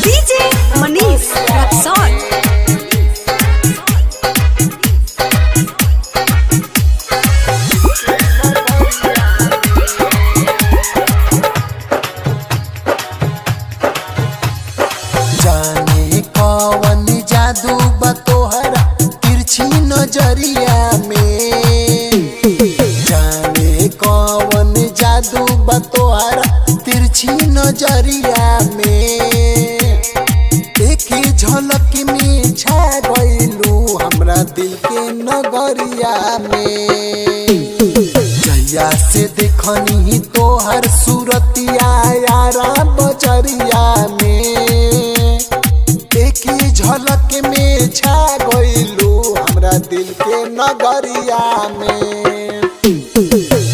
DJ Manish Raksol. जाने कौन जादू बा तोहरा तिरछी नजरिया में। जाने कौन जादू बा तोहरा तिरछी नजरिया में। देखी झलक में छा गइलू हमरा दिल के नगरिया में। जहिया से देखनी तोहर सूरतिया यारा बजरिया में। देखी झलक में छा गइलू हमरा दिल के नगरिया में।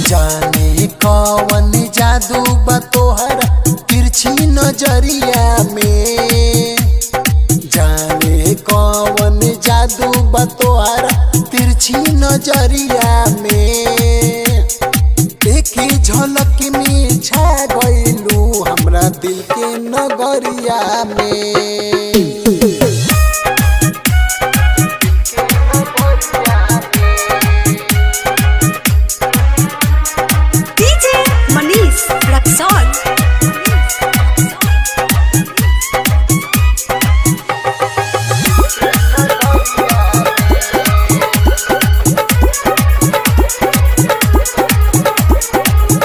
जाने कौन जादू बा तोहरा तिरछी नजरिया में। जाने कौन जादू बा तोहरा तिरछी नजरिया में। देखी झलक में छा गइलू हमरा दिल के नगरिया में। DJ Manish Raksol.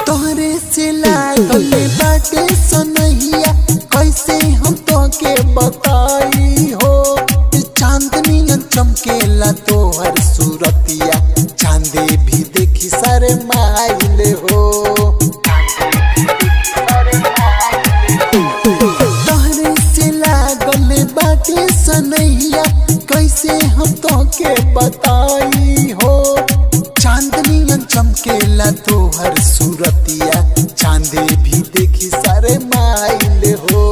तोहरे से लागल बाटे सनहिया कैसे हम तोके बताई हो। चांदनियन चमकेला तोहर सूरतिया चांदे भी देखी सारे माइल हो। तोहरे से लागल बाटे सनहिया कैसे हम तोके बताई हो। चांदनियन चमकेला तोहर सूरतिया चांदे भी देखी सारे माइल हो।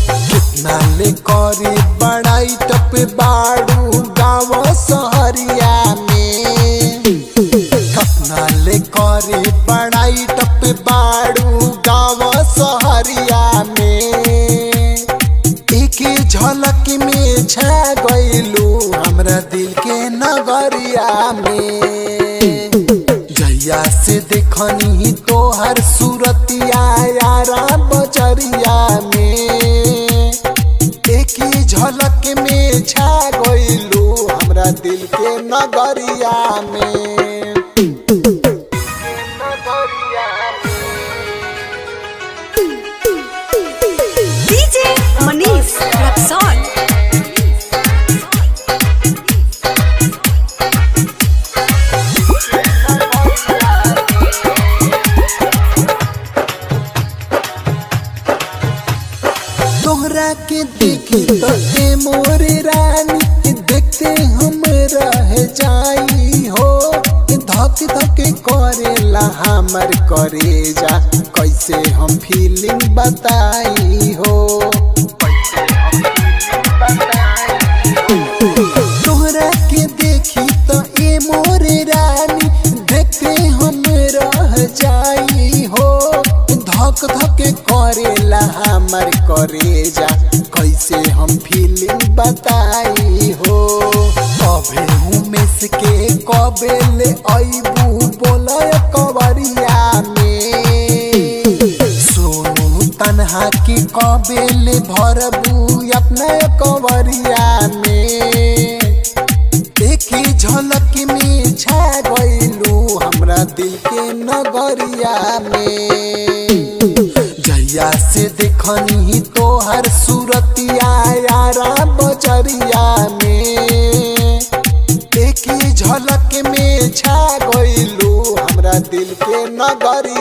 कितना ले करे बड़ाई टप बाड़ू गाँव सहरिया में। कितना ले करे बड़ाई टप बाड़ू गाँव सहरिया में। एक झलक में छा गइलू हमरा दिल के नगरिया में। जहिया से देखनी तोहर सूरतिया यारा बजरिया में। एक झलक में छा गइलू हमरा दिल के नगरिया में। DJ Manish Raksol. तोहरा के देखी तो ए मोरे रानी देखते हम रह जाई हो। धक धक करेला हमर करेजा कैसे हम फीलिंग बताई हो। तोहरा के देखी तो ए मोरे रानी देखते हम रह जाई हो। धक धक करेला हमर करेजा कैसे हम फीलिंग बताई हो। कबे उमेश के कबे ले अइबू बोलय कवरिया में। सोनू तन्हा की कबे ले भरबू अपना कवरिया में। देखी झलक में छा गइलू हमरा दिल के नगरिया में। जहिया से देखनी तोहर सूरतिया यारा बजरिया में। देखी झलक में छा गइलू हमरा दिल के नगरिया